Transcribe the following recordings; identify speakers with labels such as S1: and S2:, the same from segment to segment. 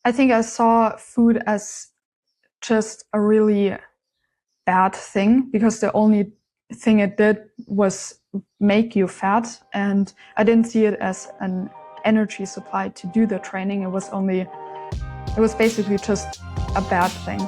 S1: I think I saw food as just a really bad thing because the only thing it did was make you fat, and I didn't see it as an energy supply to do the training. It was basically just a bad thing.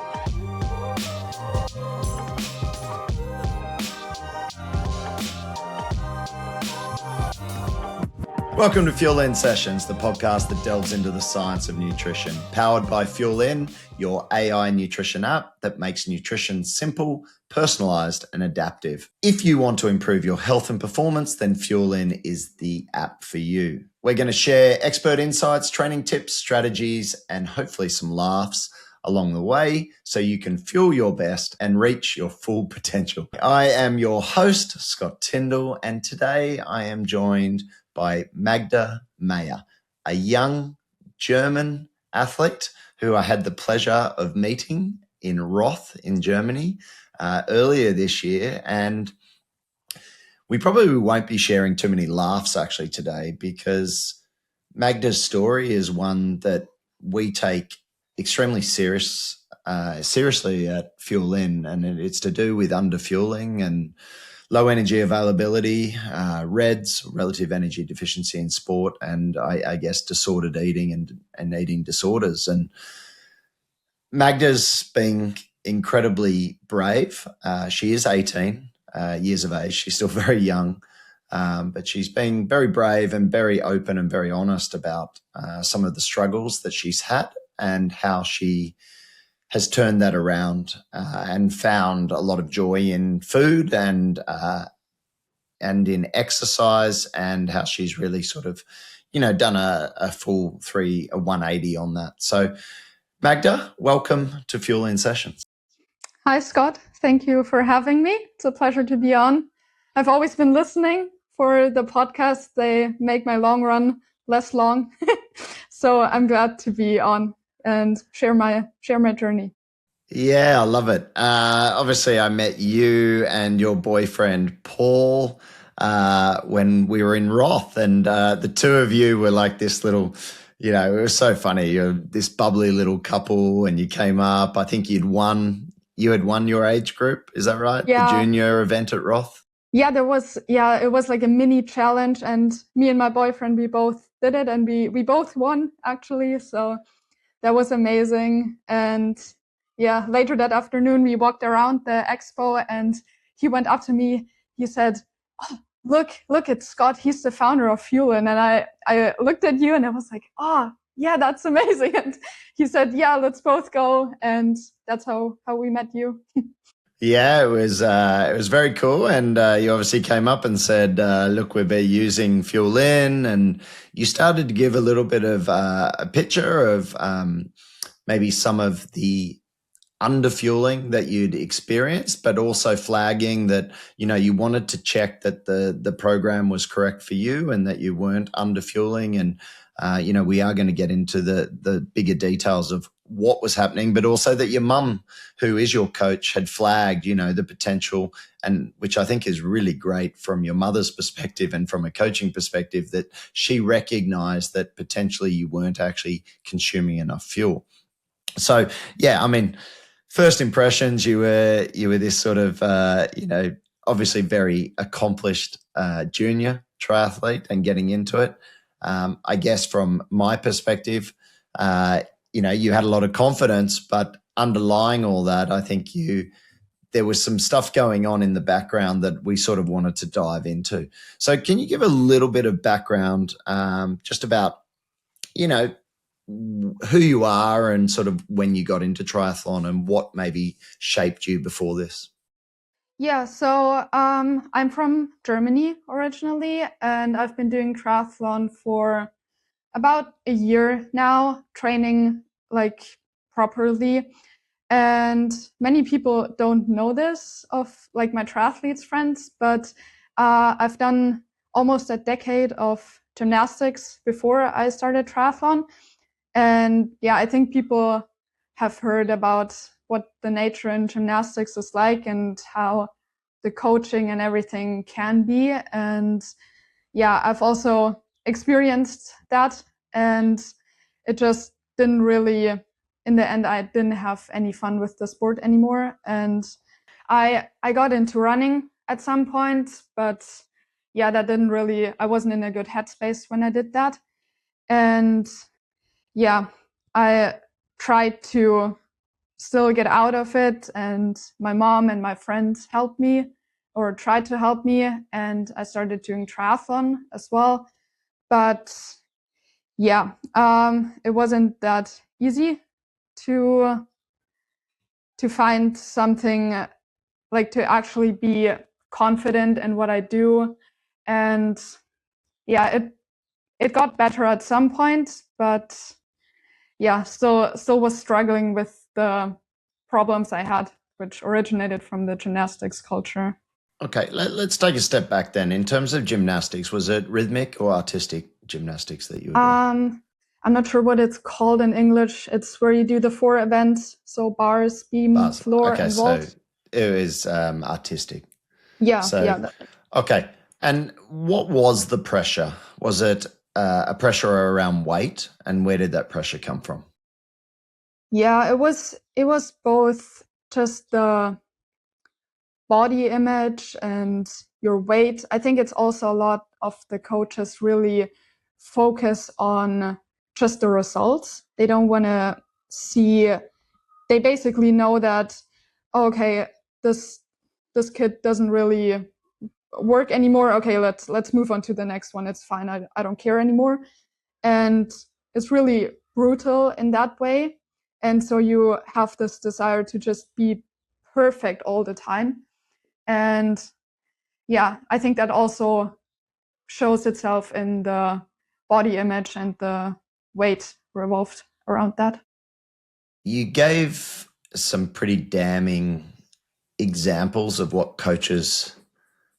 S2: Welcome to FuelIn Sessions, the podcast that delves into the science of nutrition. Powered by FuelIn, your AI nutrition app that makes nutrition simple, personalized, and adaptive. If you want to improve your health and performance, then FuelIn is the app for you. We're going to share expert insights, training tips, strategies, and hopefully some laughs along the way so you can fuel your best and reach your full potential. I am your host, Scott Tindal, and today I am joined by Magda Mayer, a young German athlete who I had the pleasure of meeting in Roth in Germany earlier this year. And we probably won't be sharing too many laughs actually today, because Magda's story is one that we take extremely seriously at FuelIn, and it's to do with underfueling and low energy availability, REDS, relative energy deficiency in sport, and I guess disordered eating and eating disorders. And Magda's been incredibly brave. She is 18 years of age. She's still very young, but she's been very brave and very open and very honest about some of the struggles that she's had and how she has turned that around and found a lot of joy in food and in exercise, and how she's really sort of, done a full 180 on that. So Magda, welcome to FuelIn Sessions.
S1: Hi, Scott. Thank you for having me. It's a pleasure to be on. I've always been listening for the podcast. They make my long run less long. So I'm glad to be on and share my journey.
S2: Yeah, I love it. Obviously, I met you and your boyfriend, Paul, when we were in Roth, and the two of you were like this little, it was so funny. You're this bubbly little couple, and you came up. I think you had won your age group. Is that right?
S1: Yeah.
S2: The junior event at Roth?
S1: Yeah, it was like a mini challenge, and me and my boyfriend, we both did it, and we both won actually. So that was amazing. And yeah, later that afternoon, we walked around the expo, and he went up to me. He said, "Oh, look, it's Scott. He's the founder of FuelIn." And I looked at you and I was like, "Oh, yeah, that's amazing." And he said, "Yeah, let's both go." And that's how we met you.
S2: Yeah, it was very cool. And you obviously came up and said, look, we'll be using FuelIn. And you started to give a little bit of a picture of maybe some of the underfueling that you'd experienced, but also flagging that, you wanted to check that the program was correct for you and that you weren't underfueling. And, we are going to get into the bigger details of what was happening, but also that your mum, who is your coach, had flagged, the potential, and which I think is really great from your mother's perspective and from a coaching perspective, that she recognized that potentially you weren't actually consuming enough fuel. So, yeah, first impressions, you were this sort of, obviously very accomplished junior triathlete and getting into it. I guess from my perspective, you had a lot of confidence, but underlying all that, I think there was some stuff going on in the background that we sort of wanted to dive into. So can you give a little bit of background just about, who you are and sort of when you got into triathlon and what maybe shaped you before this?
S1: Yeah, so I'm from Germany originally, and I've been doing triathlon for about a year now, training like properly. And many people don't know this of like my triathletes friends, but I've done almost a decade of gymnastics before I started triathlon. And yeah, I think people have heard about what the nature in gymnastics is like and how the coaching and everything can be. And yeah, I've also experienced that, and it just didn't really, in the end, I didn't have any fun with the sport anymore. And I got into running at some point, but yeah, that didn't really, I wasn't in a good headspace when I did that. And yeah, I tried to still get out of it, and my mom and my friends helped me or tried to help me, and I started doing triathlon as well. But yeah, it wasn't that easy to find something like to actually be confident in what I do. And yeah, it got better at some point, but yeah, still was struggling with the problems I had, which originated from the gymnastics culture.
S2: Okay, let's take a step back then. In terms of gymnastics, was it rhythmic or artistic gymnastics that you were doing?
S1: I'm not sure what it's called in English. It's where you do the 4 events, so bars, beam,
S2: Bars.
S1: floor,
S2: Okay,
S1: and
S2: so
S1: vault.
S2: it was artistic.
S1: Yeah,
S2: So,
S1: yeah.
S2: okay. And what was the pressure? Was it a pressure around weight? And where did that pressure come from?
S1: Yeah, it was both just the body image and your weight. I think it's also a lot of the coaches really focus on just the results. They don't want to see, they basically know that, okay, this kid doesn't really work anymore. Okay, let's move on to the next one. It's fine. I don't care anymore. And it's really brutal in that way. And so you have this desire to just be perfect all the time. And yeah, I think that also shows itself in the body image and the weight revolved around that.
S2: You gave some pretty damning examples of what coaches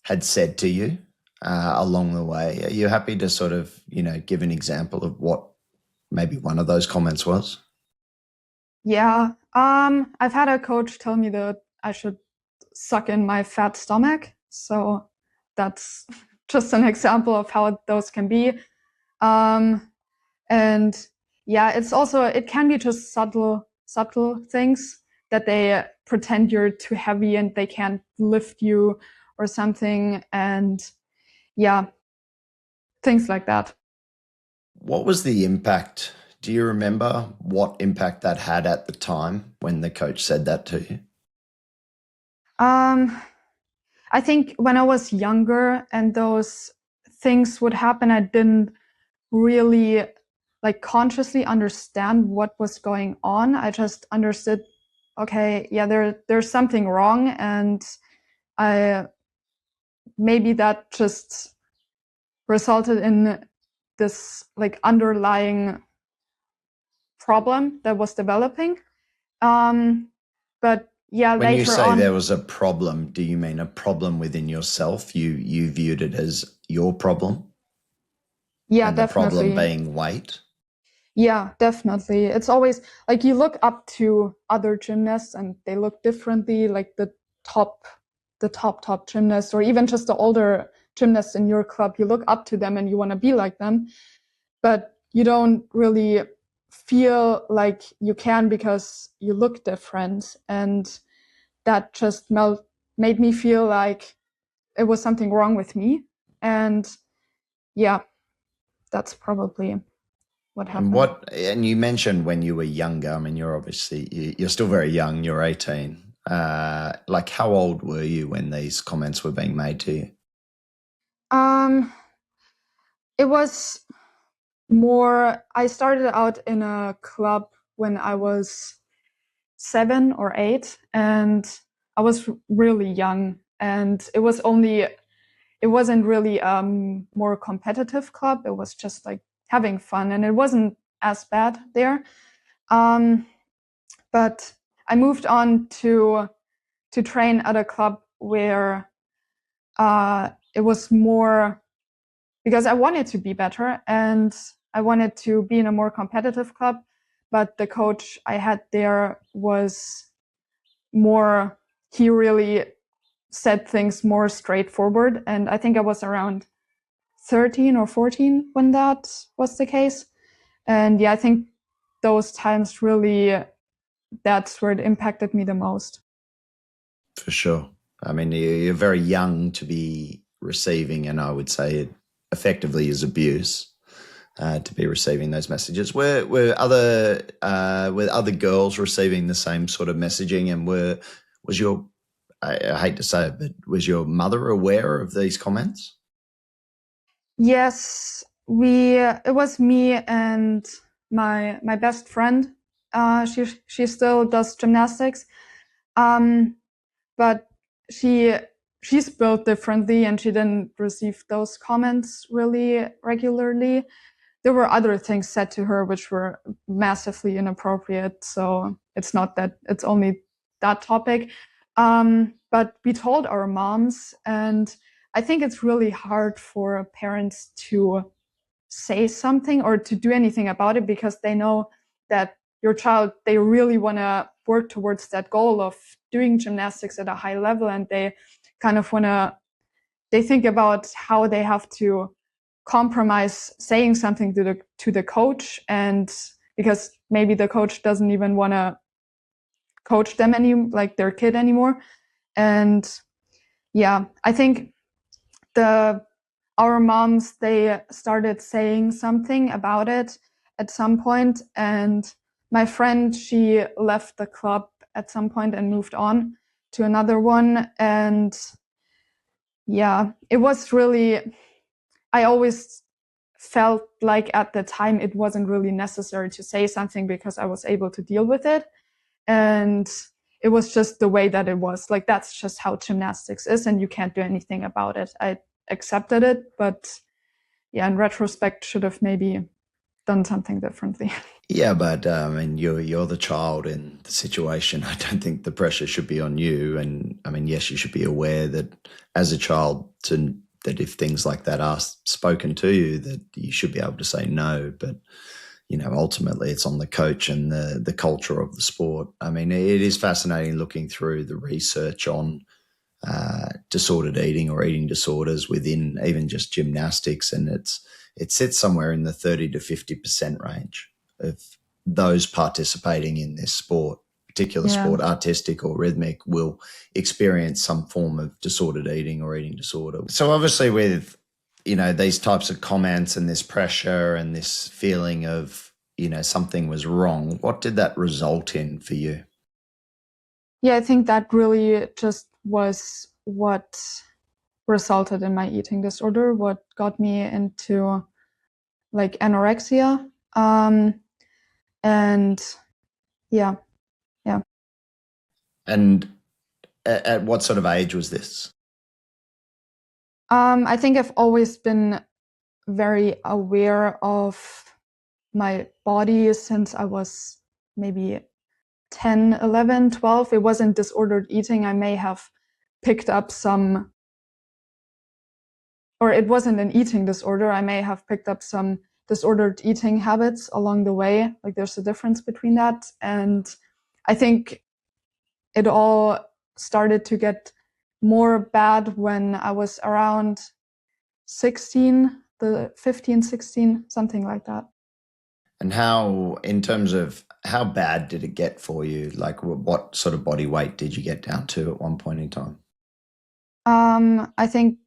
S2: had said to you along the way. Are you happy to sort of, give an example of what maybe one of those comments was?
S1: Yeah, I've had a coach tell me that I should suck in my fat stomach. So that's just an example of how those can be. And yeah, it can be just subtle things that they pretend you're too heavy and they can't lift you or something. And yeah, things like that.
S2: What was the impact? Do you remember what impact that had at the time when the coach said that to you?
S1: Um, I think when I was younger and those things would happen, I didn't really like consciously understand what was going on. I just understood, okay, yeah, there's something wrong, and I maybe that just resulted in this like underlying problem that was developing. But yeah,
S2: When you
S1: later
S2: say there
S1: on,
S2: was a problem, do you mean a problem within yourself? You viewed it as your problem,
S1: yeah,
S2: and the problem
S1: definitely.
S2: being weight?
S1: Yeah, definitely. It's always like you look up to other gymnasts and they look differently, like top, top gymnasts, or even just the older gymnasts in your club. You look up to them and you want to be like them, but you don't really feel like you can because you look different. And that just made me feel like it was something wrong with me. And yeah, that's probably what happened.
S2: And you mentioned when you were younger, I mean, you're still very young, you're 18. Like how old were you when these comments were being made to you?
S1: Um, it was more, I started out in a club when I was 7 or 8, and I was really young, and it wasn't really more competitive club. It was just like having fun, and it wasn't as bad there. Um, but I moved on to train at a club where it was more because I wanted to be better and I wanted to be in a more competitive club. But the coach I had there was more, he really said things more straightforward. And I think I was around 13 or 14 when that was the case. And yeah, I think those times really, that's where it impacted me the most.
S2: For sure. I mean, you're very young to be receiving, and I would say it effectively is abuse to be receiving those messages. Were other girls receiving the same sort of messaging, and was your I hate to say it, but was your mother aware of these comments?
S1: Yes, it was me and my best friend. She still does gymnastics, but she she's built differently, and she didn't receive those comments really regularly. There were other things said to her which were massively inappropriate. So it's not that it's only that topic. But we told our moms, and I think it's really hard for parents to say something or to do anything about it, because they know that your child, they really want to work towards that goal of doing gymnastics at a high level, and they kind of want to, they think about how they have to compromise saying something to the coach, and because maybe the coach doesn't even want to coach them like their kid anymore. And yeah, I think our moms, they started saying something about it at some point, and my friend, she left the club at some point and moved on to another one. And yeah, it was really, I always felt like at the time it wasn't really necessary to say something because I was able to deal with it. And it was just the way that it was. Like, that's just how gymnastics is, and you can't do anything about it. I accepted it, but yeah, in retrospect, should have maybe done something differently.
S2: Yeah, but I mean, you're the child in the situation. I don't think the pressure should be on you. And I mean, yes, you should be aware that as a child, that if things like that are spoken to you, that you should be able to say no. But ultimately, it's on the coach and the culture of the sport. I mean, it is fascinating looking through the research on disordered eating or eating disorders within even just gymnastics, and it sits somewhere in the 30 to 50% range of those participating in this sport, particular sport, artistic or rhythmic, will experience some form of disordered eating or eating disorder. So obviously with, these types of comments and this pressure and this feeling of, something was wrong, what did that result in for you?
S1: Yeah, I think that really just was what resulted in my eating disorder, what got me into like anorexia. And yeah.
S2: And at what sort of age was this?
S1: I think I've always been very aware of my body since I was maybe 10, 11, 12. It wasn't disordered eating. I may have picked up some, or it wasn't an eating disorder. I may have picked up some disordered eating habits along the way. Like, there's a difference between that. And I think it all started to get more bad when I was around 16, 16, something like that.
S2: And how, in terms of how bad did it get for you? Like, what sort of body weight did you get down to at one point in time?
S1: I think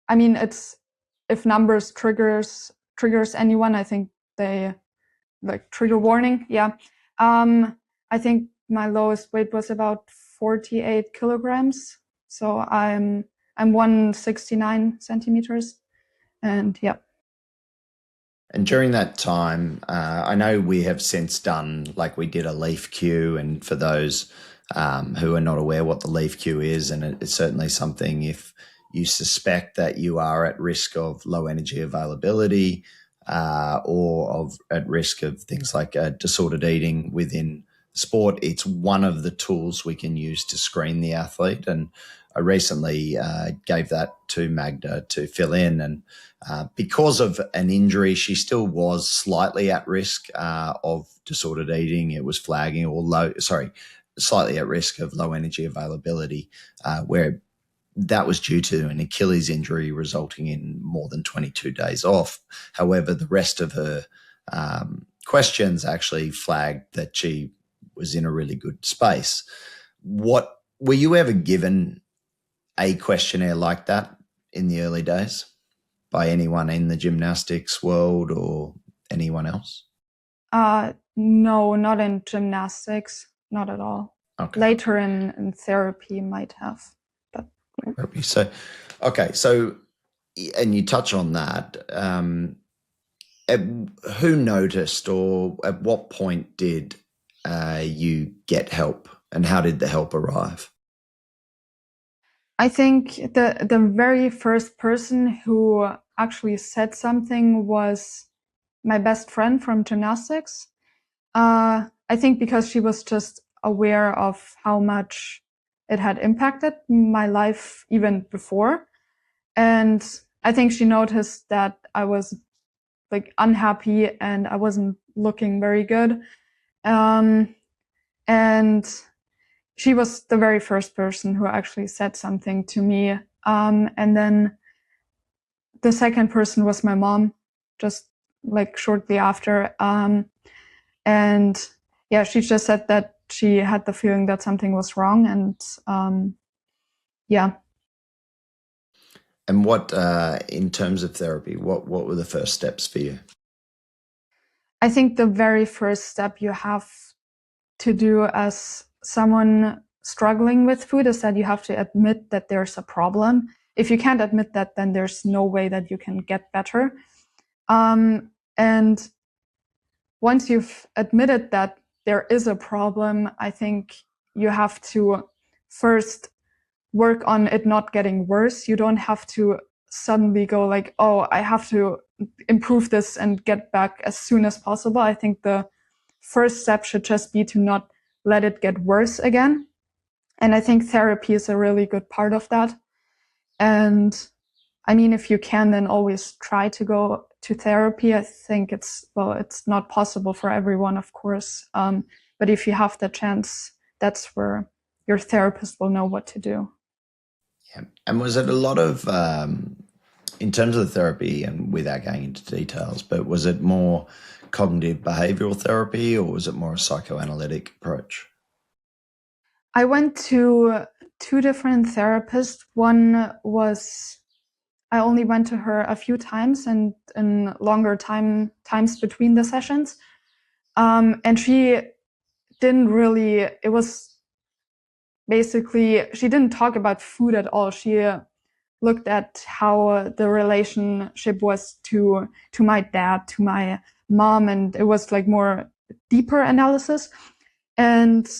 S1: it's, if numbers triggers anyone, I think they, like, trigger warning. Yeah. I think my lowest weight was about 48 kilograms. So I'm 169 centimeters. And yeah.
S2: And during that time, I know we have since done, like, we did a leaf queue, and for those who are not aware what the leaf queue is, and it's certainly something, if you suspect that you are at risk of low energy availability or at risk of things like disordered eating within sport, it's one of the tools we can use to screen the athlete. And I recently gave that to Magda to fill in, and because of an injury, she still was slightly at risk of disordered eating. It was flagging, or slightly at risk of low energy availability, where that was due to an Achilles injury resulting in more than 22 days off. However, the rest of her questions actually flagged that she was in a really good space. What were you ever given a questionnaire like that in the early days by anyone in the gymnastics world or anyone else?
S1: No, not in gymnastics, not at all.
S2: Okay.
S1: Later in therapy might have, but
S2: So, okay, so and you touch on that. Who noticed, or at what point did you get help, and how did the help arrive?
S1: I think the very first person who actually said something was my best friend from gymnastics. I think because she was just aware of how much it had impacted my life even before. And I think she noticed that I was like unhappy and I wasn't looking very good. And she was the very first person who actually said something to me. And then the second person was my mom, just like shortly after. And yeah, she just said that she had the feeling that something was wrong. And yeah.
S2: And what, in terms of therapy, what were the first steps for you?
S1: I think the very first step you have to do as someone struggling with food is that you have to admit that there's a problem. If you can't admit that, then there's no way that you can get better. And once you've admitted that there is a problem, I think you have to first work on it not getting worse. You don't have to suddenly go like, oh, I have to improve this and get back as soon as possible. I think the first step should just be to not let it get worse again. And I think therapy is a really good part of that. And I mean, if you can, then always try to go to therapy. I think it's not possible for everyone, of course. But if you have the chance, that's where your therapist will know what to do.
S2: Yeah. And was it a lot of, in terms of the therapy, and without going into details, but was it more cognitive behavioral therapy, or was it more a psychoanalytic approach?
S1: I went to two different therapists. One was, I only went to her a few times and in longer times between the sessions. And she didn't really, it was basically, she didn't talk about food at all. She looked at how the relationship was to my dad, to my mom, and it was like more deeper analysis. And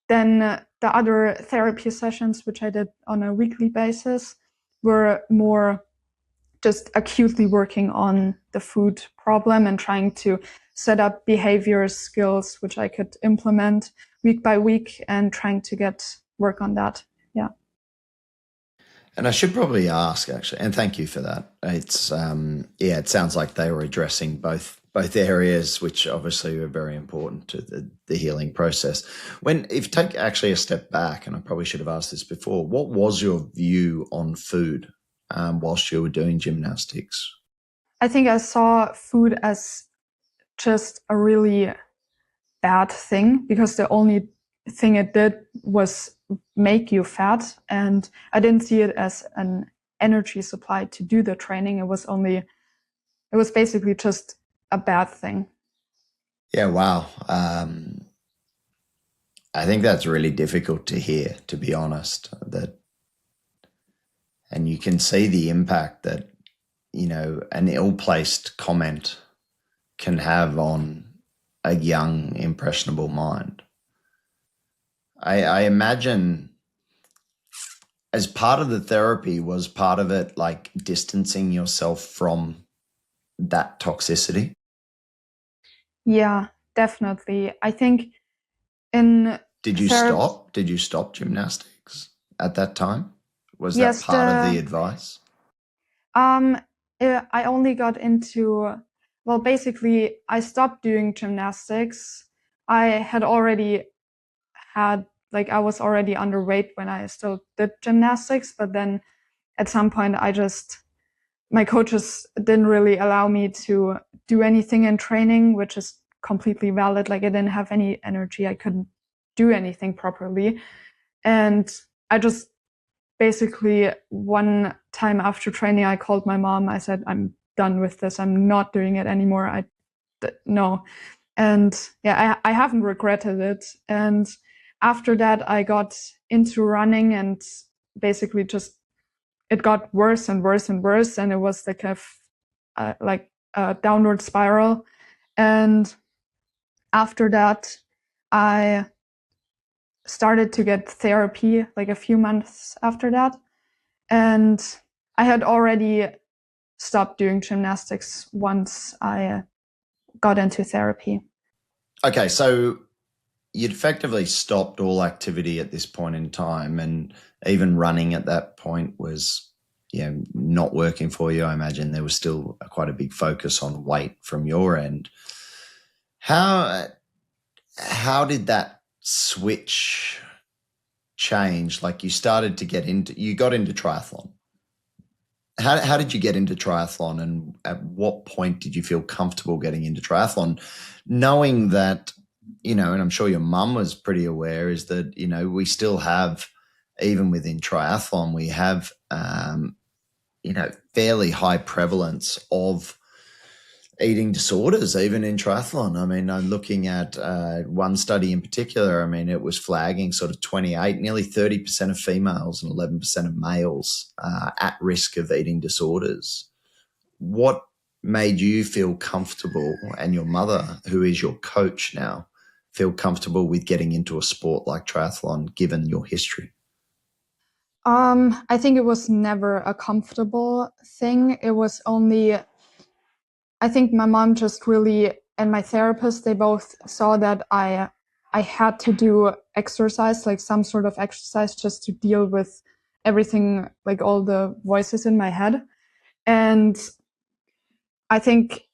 S1: then the other therapy sessions, which I did on a weekly basis, were more just acutely working on the food problem and trying to set up behavior skills, which I could implement week by week and trying to get work on that. Yeah.
S2: And I should probably ask, actually, and thank you for that. It's it sounds like they were addressing both areas, which obviously were very important to the healing process. If you take actually a step back, and I probably should have asked this before, what was your view on food whilst you were doing gymnastics?
S1: I think I saw food as just a really bad thing because the only thing it did was make you fat, and I didn't see it as an energy supply to do the training. It was basically just a bad thing.
S2: Yeah, wow. I think that's really difficult to hear, to be honest. And you can see the impact that, an ill-placed comment can have on a young, impressionable mind. I imagine as part of the therapy, was part of it like distancing yourself from that toxicity?
S1: Yeah, definitely. I think in
S2: Did you stop? Did you stop gymnastics at that time? Was that
S1: yes,
S2: part of the advice?
S1: I only got into, well, basically, I stopped doing gymnastics. I had already had, like, I was already underweight when I still did gymnastics, but then at some point, my coaches didn't really allow me to do anything in training, which is completely valid. Like I didn't have any energy. I couldn't do anything properly. And I just basically one time after training, I called my mom. I said, I'm done with this. I'm not doing it anymore. No. And yeah, I haven't regretted it. And after that, I got into running, and basically just it got worse and worse and worse. And it was like a downward spiral. And after that, I started to get therapy like a few months after that. And I had already stopped doing gymnastics once I got into therapy.
S2: Okay, so you'd effectively stopped all activity at this point in time, and even running at that point was, not working for you. I imagine there was still quite a big focus on weight from your end. How did that switch change? Like you got into triathlon. How did you get into triathlon, and at what point did you feel comfortable getting into triathlon, knowing that, and I'm sure your mum was pretty aware, is that, we still have, even within triathlon, we have, fairly high prevalence of eating disorders, even in triathlon. I mean, I'm looking at one study in particular. I mean, it was flagging sort of 28, nearly 30% of females and 11% of males at risk of eating disorders. What made you feel comfortable, and your mother, who is your coach now, feel comfortable with getting into a sport like triathlon, given your history?
S1: I think it was never a comfortable thing. It was only, I think my mom just really, and my therapist, they both saw that I had to do exercise, like some sort of exercise, just to deal with everything, like all the voices in my head. And I think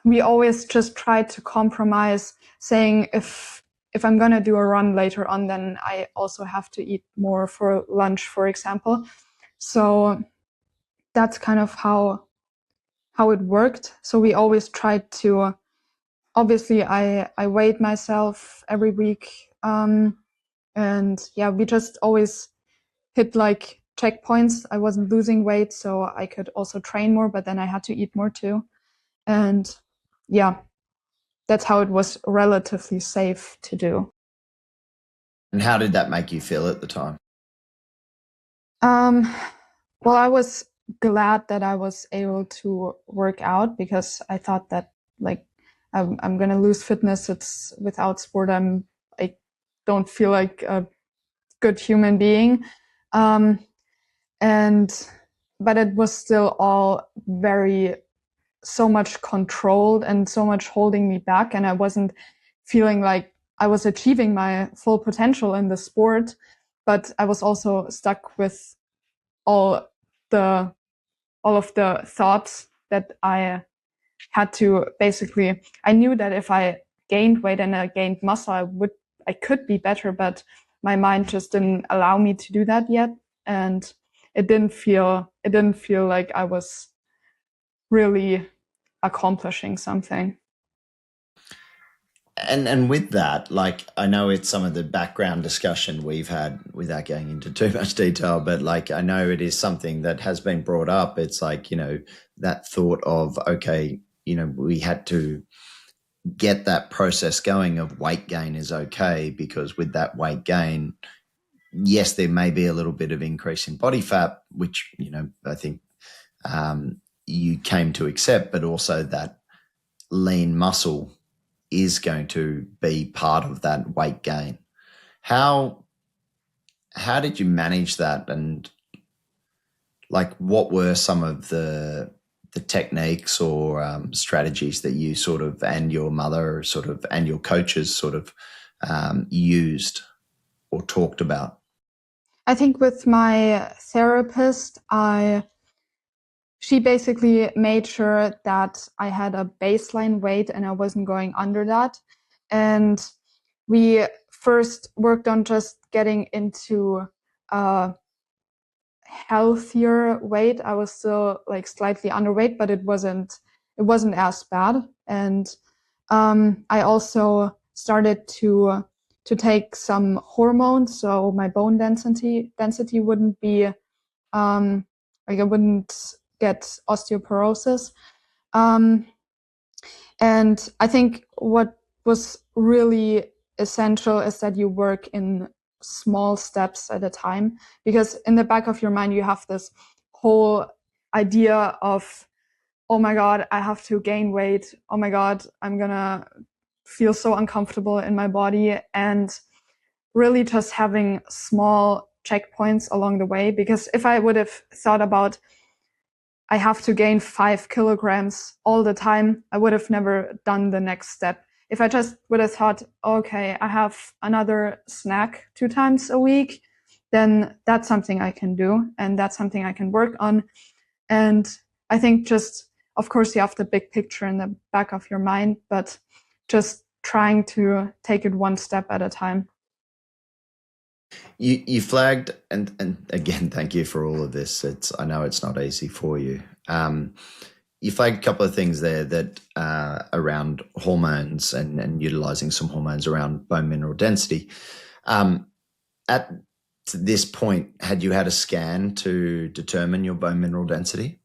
S1: we always just tried to compromise, saying if I'm going to do a run later on, then I also have to eat more for lunch, for example. So that's kind of how it worked. So we always tried to, obviously I weighed myself every week. And yeah, we just always hit like checkpoints. I wasn't losing weight, so I could also train more, but then I had to eat more too. And yeah, that's how it was relatively safe to do.
S2: And how did that make you feel at the time?
S1: Well, I was glad that I was able to work out, because I thought that like I'm gonna lose fitness. It's without sport, I don't feel like a good human being. Um, and but it was still all very so much controlled and so much holding me back, and I wasn't feeling like I was achieving my full potential in the sport, but I was also stuck with all the all of the thoughts that I had to basically, I knew that if I gained weight and I gained muscle, I could be better, but my mind just didn't allow me to do that yet. And it didn't feel like I was really accomplishing something.
S2: And with that, like, I know it's some of the background discussion we've had without going into too much detail, but like, I know it is something that has been brought up. It's like, that thought of, okay, we had to get that process going of weight gain is okay, because with that weight gain, yes, there may be a little bit of increase in body fat, which, I think you came to accept, but also that lean muscle is going to be part of that weight gain. How did you manage that, and like what were some of the techniques or strategies that you sort of, and your mother sort of, and your coaches sort of used or talked about?
S1: I think with my therapist, she basically made sure that I had a baseline weight and I wasn't going under that. And we first worked on just getting into a healthier weight. I was still like slightly underweight, but it wasn't as bad. And I also started to take some hormones, so my bone density wouldn't be like I wouldn't get osteoporosis. Um, and I think what was really essential is that you work in small steps at a time, because in the back of your mind, you have this whole idea of, oh my God, I have to gain weight. Oh my God, I'm gonna feel so uncomfortable in my body. And really just having small checkpoints along the way. Because if I would have thought about, I have to gain 5 kilograms all the time, I would have never done the next step. If I just would have thought, okay, I have another snack 2 times a week, then that's something I can do and that's something I can work on. And I think just, of course, you have the big picture in the back of your mind, but just trying to take it one step at a time.
S2: You flagged, and again, thank you for all of this. I know it's not easy for you. You flagged a couple of things there that around hormones and utilizing some hormones around bone mineral density. At this point, had you had a scan to determine your bone mineral density?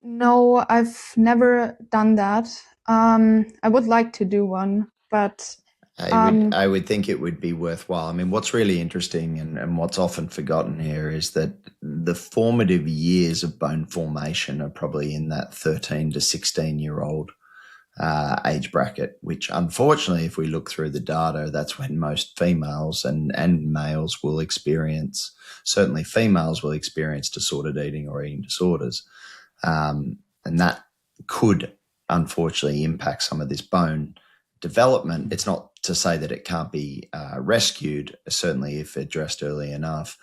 S1: No, I've never done that. I would like to do one, but
S2: I would think it would be worthwhile. I mean, what's really interesting and what's often forgotten here is that the formative years of bone formation are probably in that 13 to 16-year-old age bracket, which unfortunately, if we look through the data, that's when most females and males will experience, certainly females will experience disordered eating or eating disorders. And that could unfortunately impact some of this bone development. It's not to say that it can't be rescued, certainly if addressed early enough.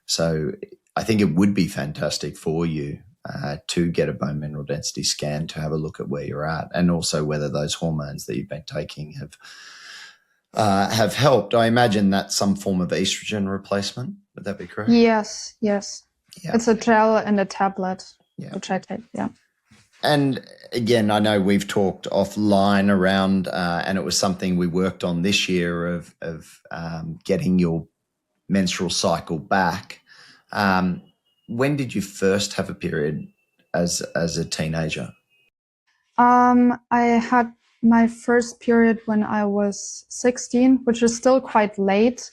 S2: So I think it would be fantastic for you to get a bone mineral density scan to have a look at where you're at, and also whether those hormones that you've been taking have helped. I imagine that's some form of estrogen replacement. Would that be correct?
S1: yes.
S2: Yeah.
S1: It's a gel and a tablet,
S2: Yeah.
S1: which I take, yeah.
S2: And again, I know we've talked offline around, and it was something we worked on this year of getting your menstrual cycle back. When did you first have a period as a teenager?
S1: I had my first period when I was 16, which is still quite late,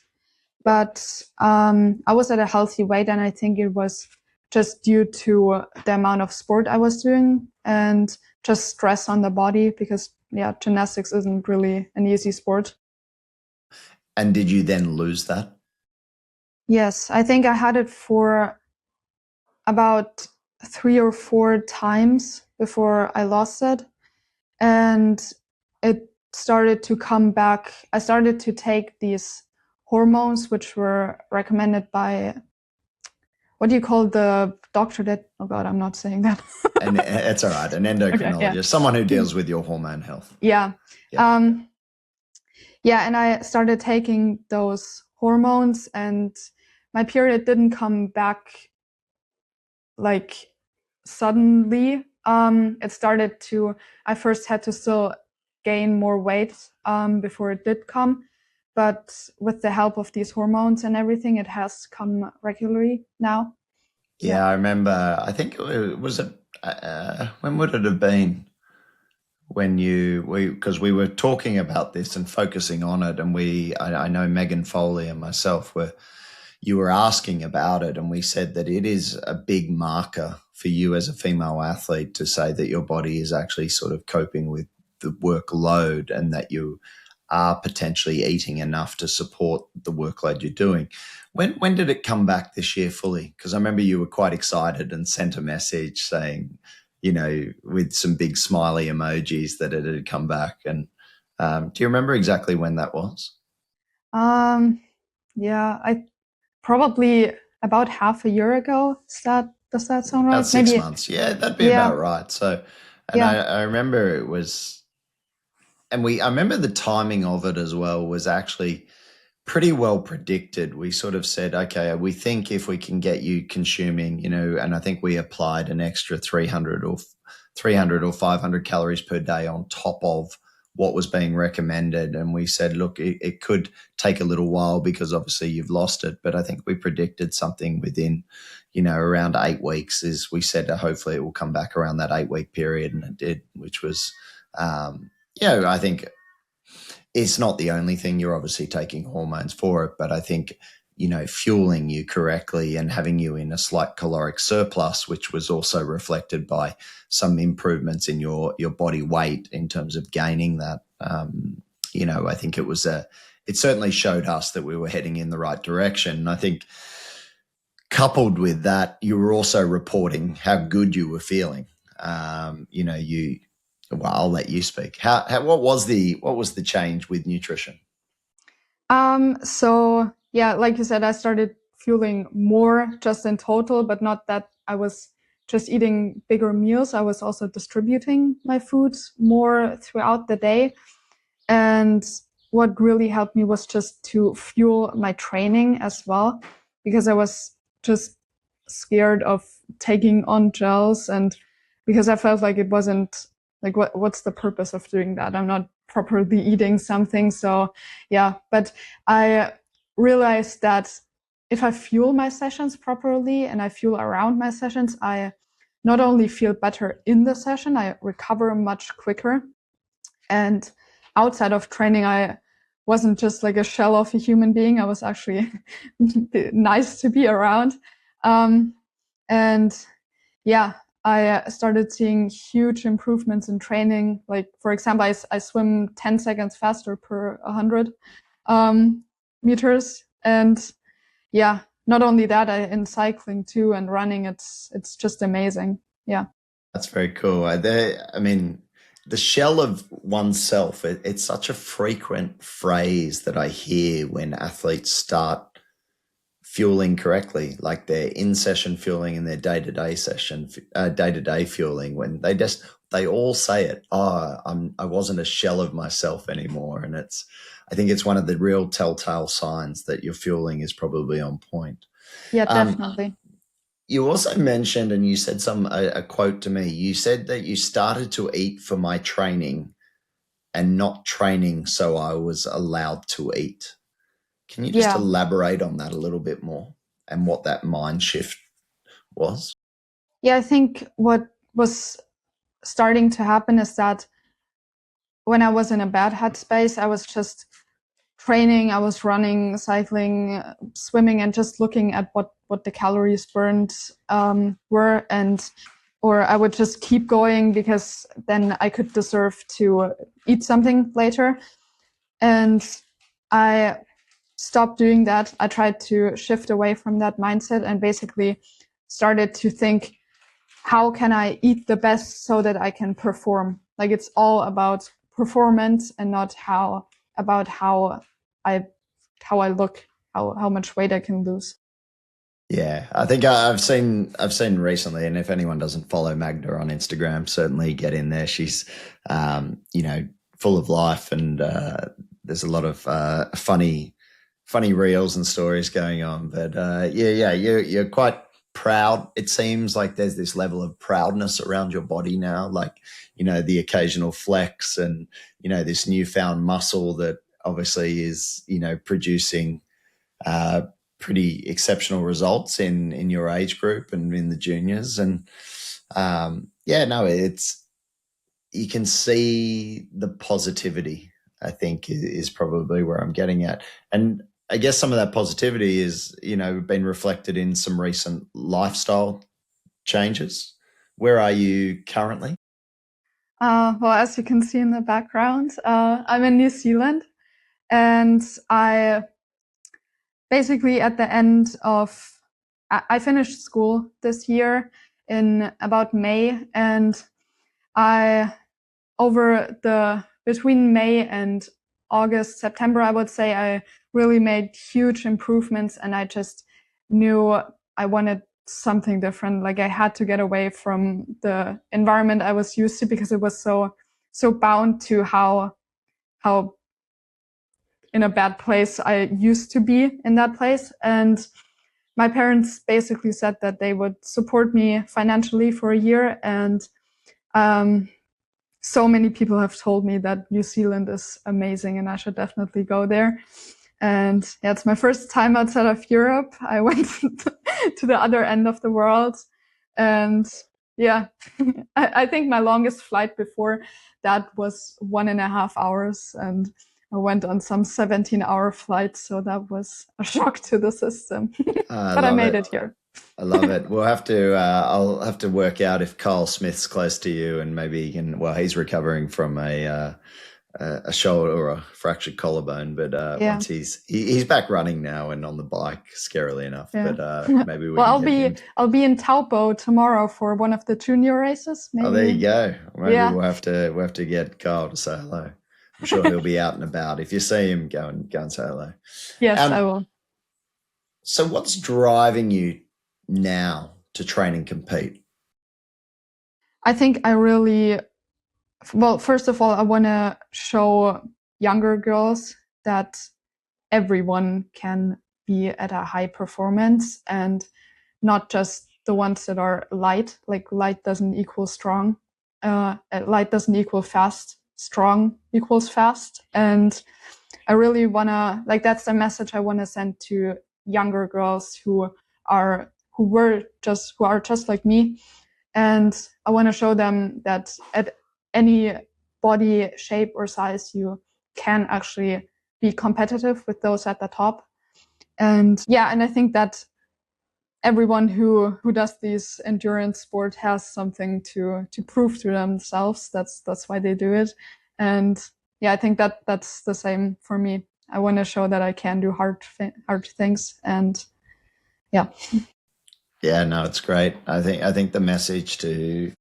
S1: but I was at a healthy weight, and I think it was just due to the amount of sport I was doing and just stress on the body, because gymnastics isn't really an easy sport.
S2: And did you then lose that?
S1: Yes, I think I had it for about 3 or 4 times before I lost it. And it started to come back. I started to take these hormones, which were recommended by, what do you call the doctor that, oh God, I'm not saying that.
S2: And it's all right, an endocrinologist,
S1: Okay, yeah.
S2: someone who deals with your hormone health.
S1: Yeah. And I started taking those hormones, and my period didn't come back like suddenly. It started to, I first had to still gain more weight before it did come. But with the help of these hormones and everything, it has come regularly now.
S2: Yeah, I remember, I think it was, when would it have been? When because we were talking about this and focusing on it, and I know Megan Foley and myself you were asking about it, and we said that it is a big marker for you as a female athlete to say that your body is actually sort of coping with the workload and that you are potentially eating enough to support the workload you're doing. When did it come back this year fully? Because I remember you were quite excited and sent a message saying, with some big smiley emojis that it had come back. And do you remember exactly when that was?
S1: Yeah, I probably about half a year ago. Does that sound right?
S2: About 6 months. Yeah, that'd be about right. So, and I remember it was, and I remember the timing of it as well was actually pretty well predicted. We sort of said, okay, we think if we can get you consuming, and I think we applied an extra 300 or 500 calories per day on top of what was being recommended. And we said, look, it could take a little while because obviously you've lost it. But I think we predicted something within, around 8 weeks. Is we said hopefully it will come back around that 8-week period. And it did, which was, I think it's not the only thing. You're obviously taking hormones for it. But I think, fueling you correctly and having you in a slight caloric surplus, which was also reflected by some improvements in your body weight in terms of gaining that. I think it certainly showed us that we were heading in the right direction. And I think coupled with that, you were also reporting how good you were feeling. Well, I'll let you speak. What was the change with nutrition?
S1: So yeah, like you said, I started fueling more just in total, but not that I was just eating bigger meals. I was also distributing my foods more throughout the day. And what really helped me was just to fuel my training as well, because I was just scared of taking on gels, and because I felt like it wasn't like, what's the purpose of doing that? I'm not properly eating something. So yeah, but I realized that if I fuel my sessions properly and I fuel around my sessions, I not only feel better in the session, I recover much quicker. And outside of training, I wasn't just like a shell of a human being. I was actually nice to be around. And yeah, I started seeing huge improvements in training. Like, for example, I swim 10 seconds faster per 100 meters. And yeah, not only that, in cycling too and running, it's just amazing. Yeah.
S2: That's very cool. The shell of oneself, it's such a frequent phrase that I hear when athletes start fueling correctly, like their in-session fueling and their day-to-day fueling, when they all say it. Oh, I wasn't a shell of myself anymore. And I think it's one of the real telltale signs that your fueling is probably on point.
S1: Yeah, definitely.
S2: You also mentioned, and you said a quote to me, you said that you started to eat for my training and not training so I was allowed to eat. Can you just elaborate on that a little bit more and what that mind shift was?
S1: Yeah, I think what was starting to happen is that when I was in a bad headspace, I was just training, I was running, cycling, swimming, and just looking at what the calories burned were, or I would just keep going because then I could deserve to eat something later. And I stopped doing that. I tried to shift away from that mindset and basically started to think, how can I eat the best so that I can perform? Like, it's all about performance and not about how I look, how much weight I can lose.
S2: Yeah, I think I've seen recently, and if anyone doesn't follow Magda on Instagram, certainly get in there. She's, full of life, and there's a lot of funny reels and stories going on. But you're quite proud. It seems like there's this level of proudness around your body now, like, the occasional flex and, this newfound muscle that obviously is, producing pretty exceptional results in your age group and in the juniors. And you can see the positivity, I think, is probably where I'm getting at. And I guess some of that positivity is, been reflected in some recent lifestyle changes. Where are you currently?
S1: Well, as you can see in the background, I'm in New Zealand, and I basically at the end of, I finished school this year in about May, and between May and August, September, I would say I really made huge improvements, and I just knew I wanted something different. Like, I had to get away from the environment I was used to, because it was so bound to how in a bad place I used to be in that place. And my parents basically said that they would support me financially for a year, and so many people have told me that New Zealand is amazing and I should definitely go there. And yeah, it's my first time outside of Europe. I went to the other end of the world. And yeah, I think my longest flight before that was 1.5 hours. And I went on some 17-hour flights. So that was a shock to the system.
S2: I
S1: But I
S2: love
S1: made
S2: it.
S1: it here.
S2: I love it. We'll have to. I'll have to work out if Kyle Smith's close to you, and maybe he can. Well, he's recovering from a shoulder or a fractured collarbone, but once he's back running now and on the bike, scarily enough.
S1: Yeah.
S2: But maybe we.
S1: Well, I'll be in Taupo tomorrow for one of the junior races. Maybe.
S2: Oh, there you go. Maybe we'll have to get Kyle to say hello. I'm sure he'll be out and about. If you see him, go and say hello.
S1: Yes, I will.
S2: So, what's driving you now to train and compete?
S1: I think first of all, I want to show younger girls that everyone can be at a high performance and not just the ones that are light. Like light doesn't equal strong. Light doesn't equal fast. Strong equals fast. And I really want to, that's the message I want to send to younger girls who are just like me. And I want to show them that at any body shape or size, you can actually be competitive with those at the top. And and I think that everyone who does this endurance sport has something to prove to themselves. That's why they do it. And I think that's the same for me. I want to show that I can do hard things. And
S2: Yeah, no, it's great. I think the message to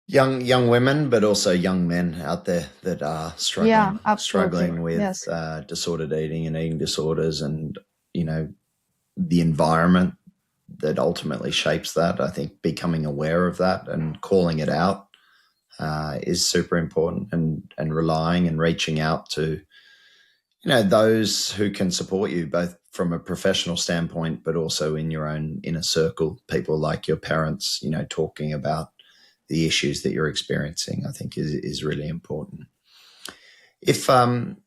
S2: young women, but also young men out there that are struggling with disordered eating and eating disorders, and the environment that ultimately shapes that. I think becoming aware of that and calling it out is super important, and relying and reaching out to those who can support you, both from a professional standpoint, but also in your own inner circle, people like your parents, talking about the issues that you're experiencing, I think is really important. If, when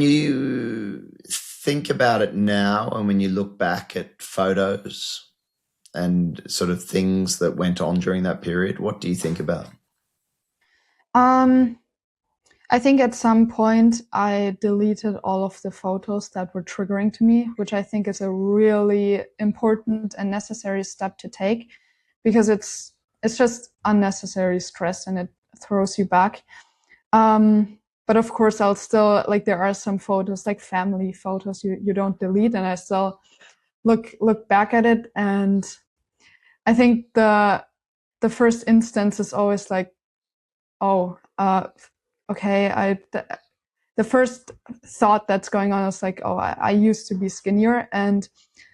S2: you think about it now and when you look back at photos and sort of things that went on during that period, what do you think about?
S1: I think at some point I deleted all of the photos that were triggering to me, which I think is a really important and necessary step to take, because it's just unnecessary stress and it throws you back. But of course I'll still, there are some photos, like family photos you don't delete, and I still look back at it. And I think the first instance is always okay, the first thought that's going on is I used to be skinnier. And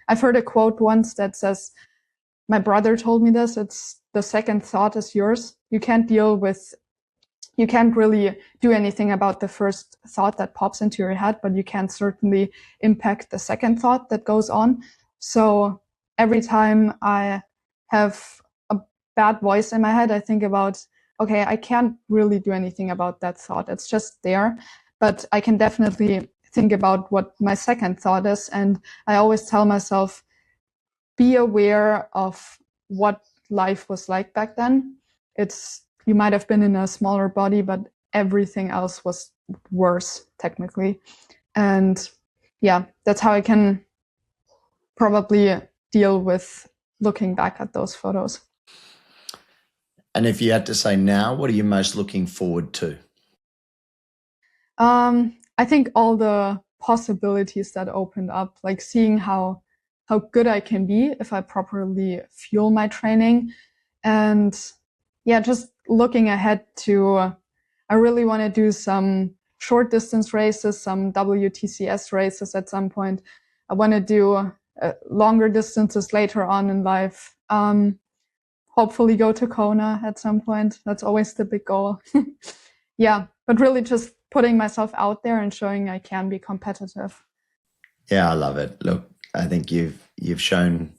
S1: I've heard a quote once that says, my brother told me this, it's the second thought is yours. You can't really do anything about the first thought that pops into your head, but you can certainly impact the second thought that goes on. So every time I have a bad voice in my head, I think about, okay, I can't really do anything about that thought. It's just there, but I can definitely think about what my second thought is. And I always tell myself, be aware of what life was like back then. You might have been in a smaller body, but everything else was worse, technically. And that's how I can probably deal with looking back at those photos.
S2: And if you had to say now, what are you most looking forward to?
S1: I think all the possibilities that opened up, like seeing how good I can be if I properly fuel my training. And just looking ahead to, I really want to do some short distance races, some WTCS races at some point. I want to do longer distances later on in life. Hopefully go to Kona at some point. That's always the big goal. But really just putting myself out there and showing I can be competitive.
S2: Yeah, I love it. Look, I think you've shown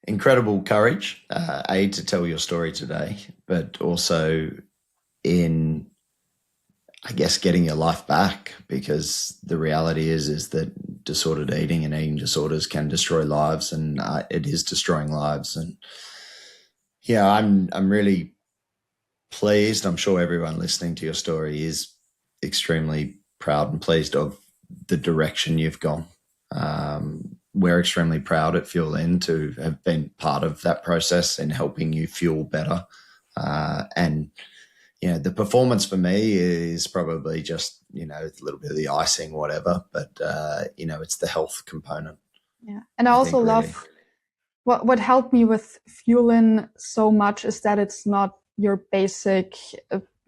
S2: incredible courage, to tell your story today, but also in, I guess, getting your life back, because the reality is that disordered eating and eating disorders can destroy lives, and it is destroying lives. And yeah, I'm really pleased. I'm sure everyone listening to your story is extremely proud and pleased of the direction you've gone. We're extremely proud at FuelIn to have been part of that process in helping you fuel better. And, the performance for me is probably just, a little bit of the icing, whatever, but, it's the health component.
S1: Yeah. And I also love what helped me with FuelIn so much is that it's not your basic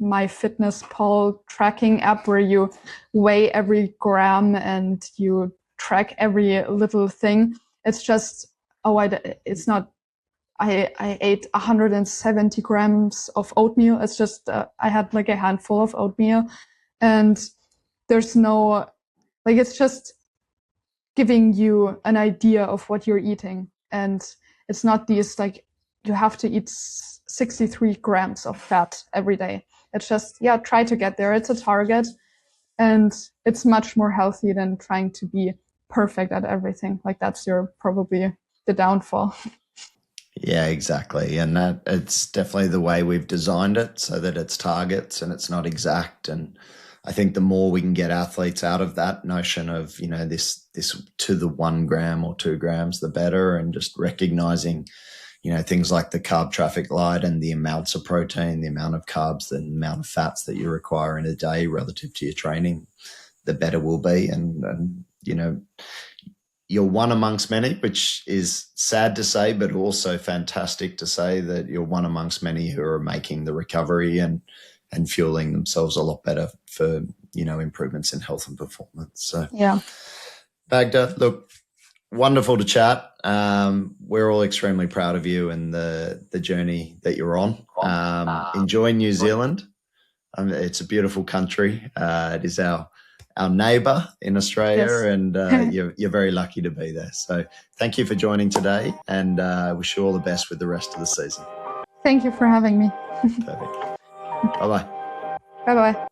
S1: MyFitnessPal tracking app where you weigh every gram and you track every little thing. It's just, it's not, I ate 170 grams of oatmeal. It's just, I had like a handful of oatmeal, and there's no, like, it's just giving you an idea of what you're eating. And it's not these, like, you have to eat 63 grams of fat every day. It's just, try to get there. It's a target, and it's much more healthy than trying to be perfect at everything. Like, that's probably the downfall.
S2: Yeah, exactly. And that it's definitely the way we've designed it, so that it's targets and it's not exact. And I think the more we can get athletes out of that notion of, this to the 1 gram or 2 grams, the better. And just recognizing, things like the carb traffic light and the amounts of protein, the amount of carbs, the amount of fats that you require in a day relative to your training, the better we'll be. And you're one amongst many, which is sad to say, but also fantastic to say that you're one amongst many who are making the recovery and fueling themselves a lot better for, improvements in health and performance. So,
S1: yeah.
S2: Magda, look, wonderful to chat. We're all extremely proud of you and the journey that you're on. Enjoy New Zealand. It's a beautiful country. It is our neighbour in Australia, yes. And you're very lucky to be there. So thank you for joining today, and I wish you all the best with the rest of the season.
S1: Thank you for having me.
S2: Perfect. Bye-bye.
S1: Bye-bye.